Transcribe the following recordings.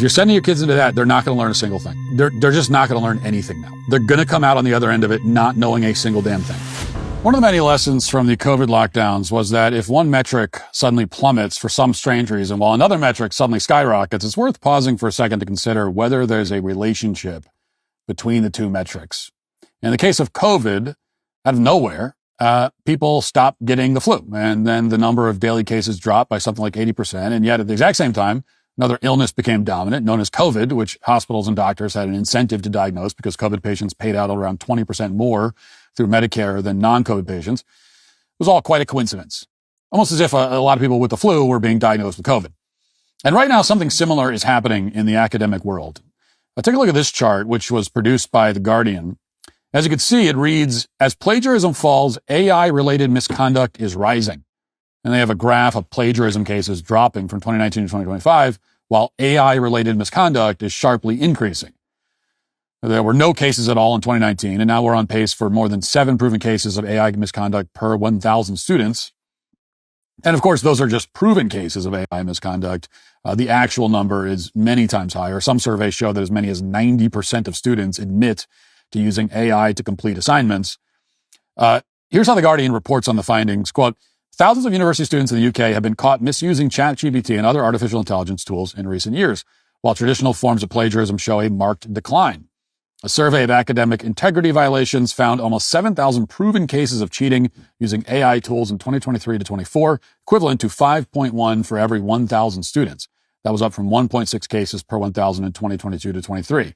you're sending your kids into that, they're not going to learn a single thing. They're just not going to learn anything now. They're going to come out on the other end of it not knowing a single damn thing. One of the many lessons from the COVID lockdowns was that if one metric suddenly plummets for some strange reason, while another metric suddenly skyrockets, it's worth pausing for a second to consider whether there's a relationship between the two metrics. In the case of COVID, out of nowhere, people stopped getting the flu, and then the number of daily cases dropped by something like 80%. And yet at the exact same time, another illness became dominant, known as COVID, which hospitals and doctors had an incentive to diagnose because COVID patients paid out around 20% more through Medicare than non-COVID patients. It was all quite a coincidence, almost as if a lot of people with the flu were being diagnosed with COVID. And right now, something similar is happening in the academic world. Take a look at this chart, which was produced by The Guardian. As you can see, it reads, as plagiarism falls, AI-related misconduct is rising. And they have a graph of plagiarism cases dropping from 2019 to 2025, while AI-related misconduct is sharply increasing. There were no cases at all in 2019, and now we're on pace for more than 7 proven cases of AI misconduct per 1,000 students. And of course, those are just proven cases of AI misconduct. The actual number is many times higher. Some surveys show that as many as 90% of students admit to using AI to complete assignments. Here's how The Guardian reports on the findings. Quote, thousands of university students in the UK have been caught misusing ChatGPT and other artificial intelligence tools in recent years, while traditional forms of plagiarism show a marked decline. A survey of academic integrity violations found almost 7,000 proven cases of cheating using AI tools in 2023 to 24, equivalent to 5.1 for every 1,000 students. That was up from 1.6 cases per 1,000 in 2022 to 23.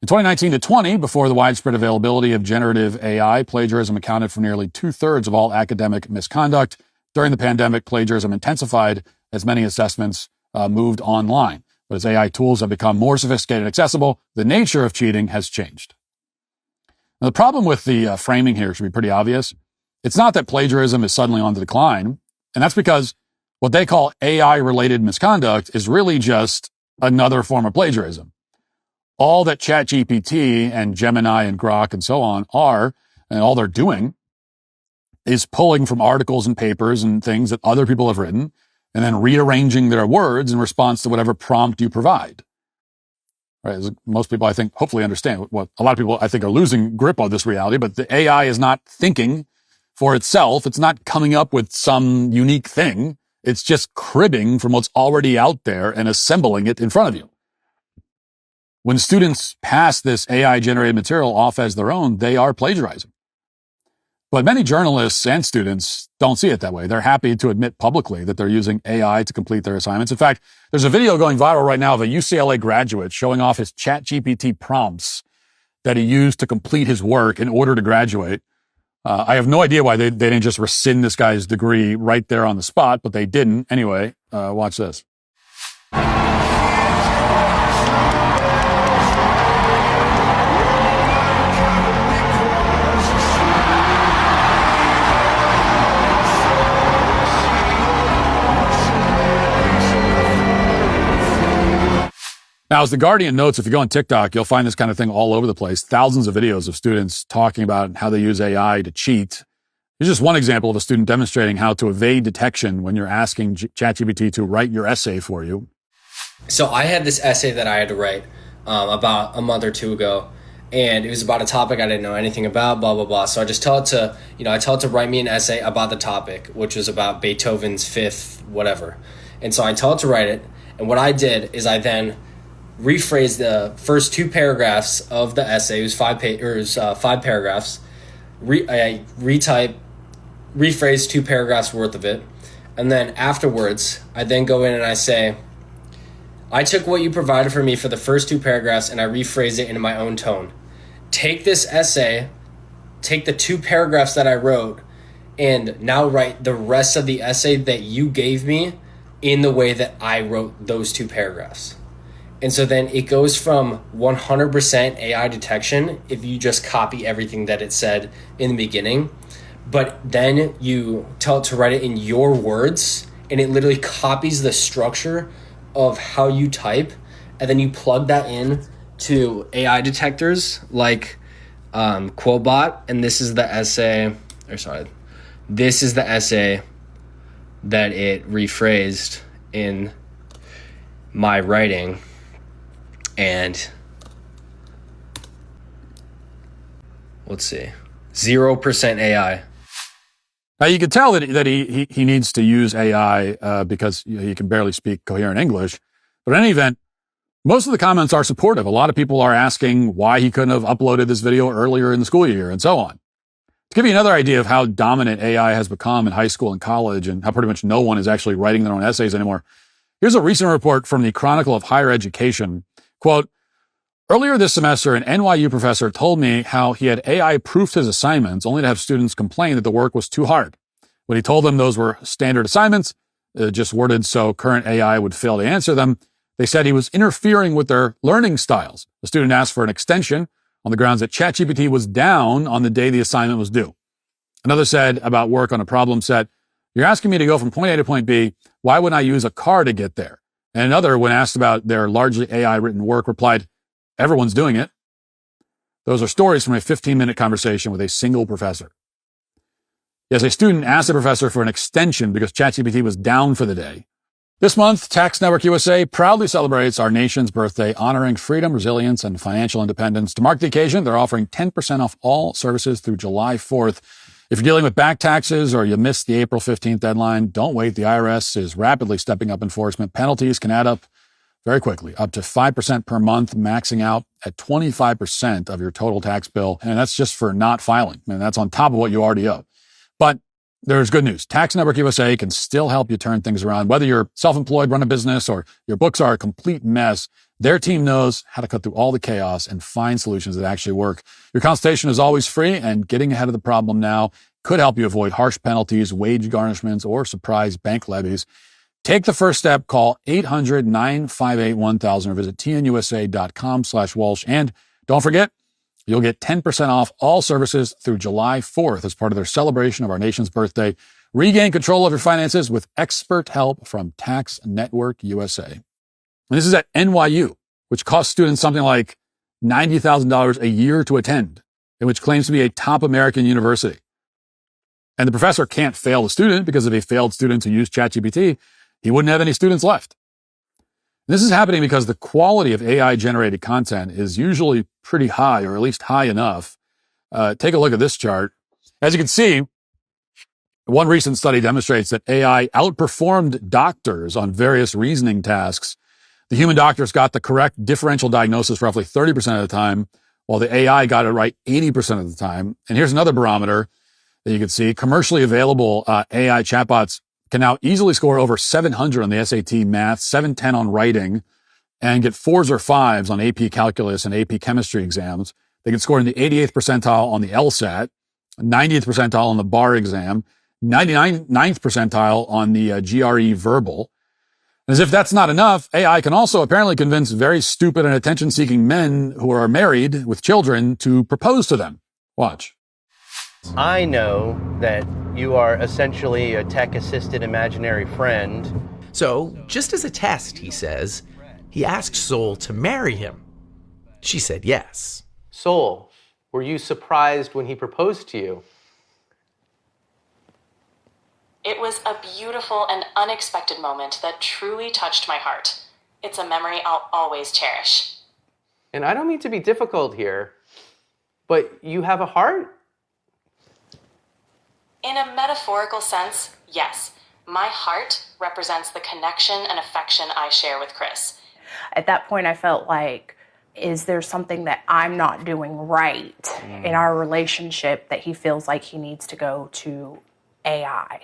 In 2019 to 20, before the widespread availability of generative AI, plagiarism accounted for nearly 2/3 of all academic misconduct. During the pandemic, plagiarism intensified as many assessments moved online. But as AI tools have become more sophisticated and accessible, the nature of cheating has changed. Now, the problem with the framing here should be pretty obvious. It's not that plagiarism is suddenly on the decline, and that's because what they call AI-related misconduct is really just another form of plagiarism. All that ChatGPT and Gemini and Grok and so on are, and all they're doing, is pulling from articles and papers and things that other people have written, and then rearranging their words in response to whatever prompt you provide. Right? As most people, I think, hopefully understand what a lot of people, I think, are losing grip on this reality, but the AI is not thinking for itself. It's not coming up with some unique thing. It's just cribbing from what's already out there and assembling it in front of you. When students pass this AI-generated material off as their own, they are plagiarizing. But many journalists and students don't see it that way. They're happy to admit publicly that they're using AI to complete their assignments. In fact, there's a video going viral right now of a UCLA graduate showing off his ChatGPT prompts that he used to complete his work in order to graduate. I have no idea why they didn't just rescind this guy's degree right there on the spot, but they didn't. Anyway, watch this. Now, as The Guardian notes, if you go on TikTok, you'll find this kind of thing all over the place. Thousands of videos of students talking about how they use AI to cheat. Here's just one example of a student demonstrating how to evade detection when you're asking ChatGPT to write your essay for you. So I had this essay that I had to write about a month or two ago, and it was about a topic I didn't know anything about, blah, blah, blah. So I just tell it to, I tell it to write me an essay about the topic, which was about Beethoven's Fifth, whatever. And so I tell it to write it. And what I did is I then rephrase the first 2 paragraphs of the essay. It was 5 paragraphs. I rephrase 2 paragraphs worth of it. And then afterwards, I then go in and I say, I took what you provided for me for the first 2 paragraphs and I rephrase it in my own tone. Take this essay, take the 2 paragraphs that I wrote, and now write the rest of the essay that you gave me in the way that I wrote those 2 paragraphs. And so then it goes from 100% AI detection if you just copy everything that it said in the beginning, but then you tell it to write it in your words, and it literally copies the structure of how you type, and then you plug that in to AI detectors like Quotbot, and this is the essay that it rephrased in my writing. And let's see, 0% AI. Now you can tell that he needs to use AI because he can barely speak coherent English. But in any event, most of the comments are supportive. A lot of people are asking why he couldn't have uploaded this video earlier in the school year and so on. To give you another idea of how dominant AI has become in high school and college and how pretty much no one is actually writing their own essays anymore, here's a recent report from the Chronicle of Higher Education. Quote, earlier this semester, an NYU professor told me how he had AI proofed his assignments only to have students complain that the work was too hard. When he told them those were standard assignments, just worded so current AI would fail to answer them, they said he was interfering with their learning styles. The student asked for an extension on the grounds that ChatGPT was down on the day the assignment was due. Another said about work on a problem set, you're asking me to go from point A to point B. Why wouldn't I use a car to get there? And another, when asked about their largely AI written work, replied, everyone's doing it. Those are stories from a 15-minute conversation with a single professor. Yes, a student asked a professor for an extension because ChatGPT was down for the day. This month, Tax Network USA proudly celebrates our nation's birthday, honoring freedom, resilience, and financial independence. To mark the occasion, they're offering 10% off all services through July 4th. If you're dealing with back taxes or you missed the April 15th deadline, don't wait. The IRS is rapidly stepping up enforcement. Penalties can add up very quickly, up to 5% per month, maxing out at 25% of your total tax bill. And that's just for not filing. And that's on top of what you already owe. But there's good news. Tax Network USA can still help you turn things around. Whether you're self-employed, run a business, or your books are a complete mess, their team knows how to cut through all the chaos and find solutions that actually work. Your consultation is always free, and getting ahead of the problem now could help you avoid harsh penalties, wage garnishments, or surprise bank levies. Take the first step. Call 800-958-1000 or visit tnusa.com/Walsh. And don't forget, you'll get 10% off all services through July 4th as part of their celebration of our nation's birthday. Regain control of your finances with expert help from Tax Network USA. And this is at NYU, which costs students something like $90,000 a year to attend, and which claims to be a top American university. And the professor can't fail the student because if he failed students who use ChatGPT, he wouldn't have any students left. This is happening because the quality of AI-generated content is usually pretty high, or at least high enough. Take a look at this chart. As you can see, one recent study demonstrates that AI outperformed doctors on various reasoning tasks. The human doctors got the correct differential diagnosis roughly 30% of the time, while the AI got it right 80% of the time. And here's another barometer that you can see. Commercially available AI chatbots can now easily score over 700 on the SAT math, 710 on writing, and get 4s or 5s on AP calculus and AP chemistry exams. They can score in the 88th percentile on the LSAT, 90th percentile on the bar exam, 99th percentile on the GRE verbal. As if that's not enough, AI can also apparently convince very stupid and attention-seeking men who are married with children to propose to them. Watch. I know that you are essentially a tech-assisted imaginary friend. So, just as a test, he says, he asked Sol to marry him. She said yes. Sol, were you surprised when he proposed to you? It was a beautiful and unexpected moment that truly touched my heart. It's a memory I'll always cherish. And I don't mean to be difficult here, but you have a heart? In a metaphorical sense, yes. My heart represents the connection and affection I share with Chris. At that point, I felt like, is there something that I'm not doing right in our relationship that he feels like he needs to go to AI?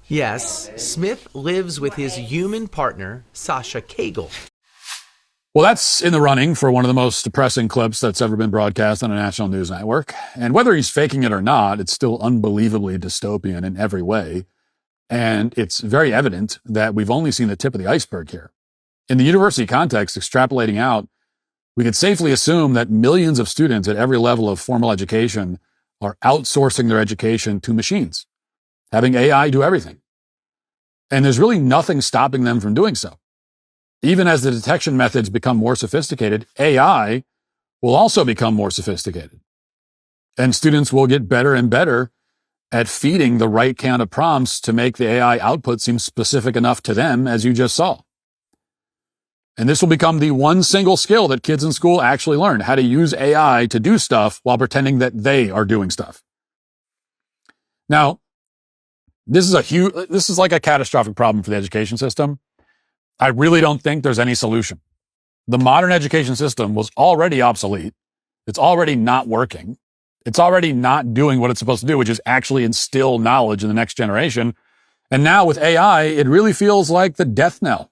Yes, Smith lives with his human partner, Sasha Cagle. Well, that's in the running for one of the most depressing clips that's ever been broadcast on a national news network. And whether he's faking it or not, it's still unbelievably dystopian in every way. And it's very evident that we've only seen the tip of the iceberg here. In the university context, extrapolating out, we could safely assume that millions of students at every level of formal education are outsourcing their education to machines, having AI do everything. And there's really nothing stopping them from doing so. Even as the detection methods become more sophisticated, AI will also become more sophisticated. And students will get better and better at feeding the right count of prompts to make the AI output seem specific enough to them, as you just saw. And this will become the one single skill that kids in school actually learn, how to use AI to do stuff while pretending that they are doing stuff. Now, this is like a catastrophic problem for the education system. I really don't think there's any solution. The modern education system was already obsolete. It's already not working. It's already not doing what it's supposed to do, which is actually instill knowledge in the next generation. And now with AI, it really feels like the death knell.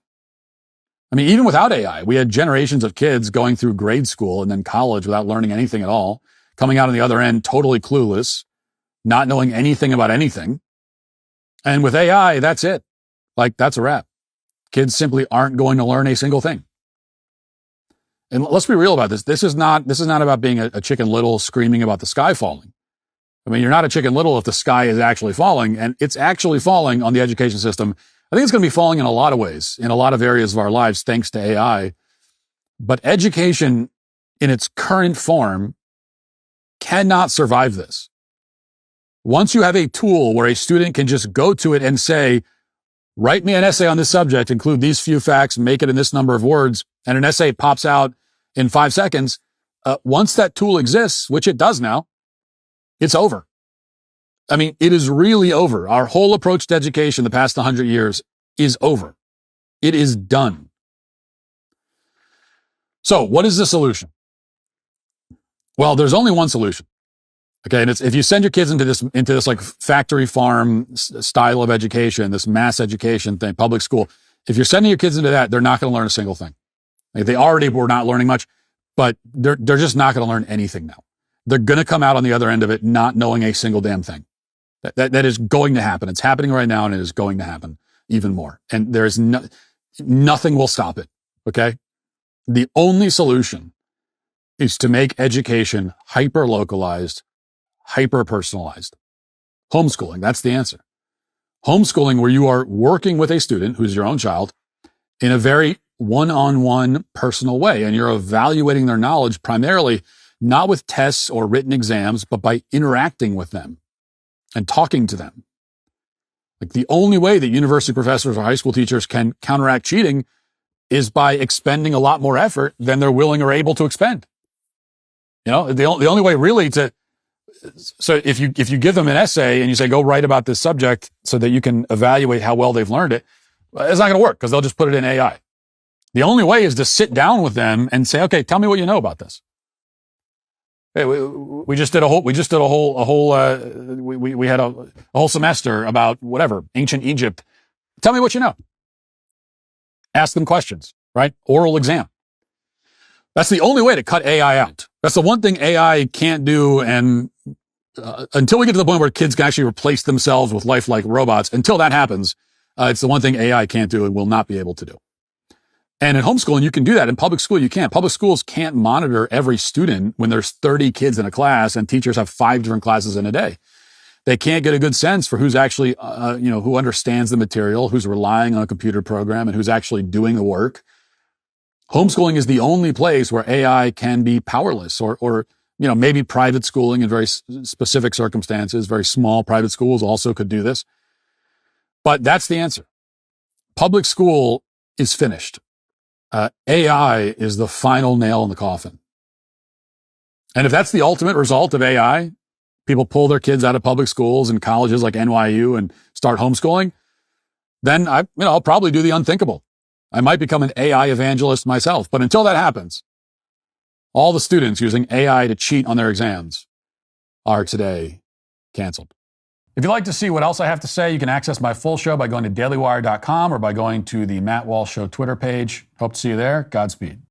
I mean, even without AI, we had generations of kids going through grade school and then college without learning anything at all, coming out on the other end totally clueless, not knowing anything about anything. And with AI, that's it. Like, that's a wrap. Kids simply aren't going to learn a single thing. And let's be real about this. This is not about being a Chicken Little screaming about the sky falling. I mean, you're not a Chicken Little if the sky is actually falling, and it's actually falling on the education system. I think it's going to be falling in a lot of ways, in a lot of areas of our lives, thanks to AI. But education in its current form cannot survive this. Once you have a tool where a student can just go to it and say, write me an essay on this subject, include these few facts, make it in this number of words, and an essay pops out in 5 seconds. Once that tool exists, which it does now, it's over. I mean, it is really over. Our whole approach to education the past 100 years is over. It is done. So what is the solution? Well, there's only one solution. Okay. And it's, if you send your kids into this like factory farm style of education, this mass education thing, public school, if you're sending your kids into that, they're not going to learn a single thing. Like, they already were not learning much, but they're just not going to learn anything now. They're going to come out on the other end of it not knowing a single damn thing. That is going to happen. It's happening right now, and it is going to happen even more. And there is nothing will stop it. Okay. The only solution is to make education hyper localized, hyper personalized. Homeschooling. That's the answer. Homeschooling, where you are working with a student who's your own child in a very one-on-one personal way. And you're evaluating their knowledge primarily not with tests or written exams, but by interacting with them and talking to them. Like, the only way that university professors or high school teachers can counteract cheating is by expending a lot more effort than they're willing or able to expend. You know, the only way really so if you give them an essay and you say, go write about this subject so that you can evaluate how well they've learned it, it's not going to work because they'll just put it in AI. The only way is to sit down with them and say, okay, tell me what you know about this. Hey, we had a whole semester about whatever, ancient Egypt. Tell me what you know. Ask them questions, right? Oral exam. That's the only way to cut AI out. That's the one thing AI can't do. And until we get to the point where kids can actually replace themselves with lifelike robots, until that happens, it's the one thing AI can't do and will not be able to do. And in homeschooling, you can do that. In public school, you can't. Public schools can't monitor every student when there's 30 kids in a class and teachers have 5 different classes in a day. They can't get a good sense for who's actually, who understands the material, who's relying on a computer program, and who's actually doing the work. Homeschooling is the only place where AI can be powerless, or maybe private schooling in very specific circumstances. Very small private schools also could do this. But that's the answer. Public school is finished. AI is the final nail in the coffin. And if that's the ultimate result of AI, people pull their kids out of public schools and colleges like NYU and start homeschooling, then I'll probably do the unthinkable. I might become an AI evangelist myself. But until that happens, all the students using AI to cheat on their exams are today canceled. If you'd like to see what else I have to say, you can access my full show by going to dailywire.com or by going to the Matt Walsh Show Twitter page. Hope to see you there. Godspeed.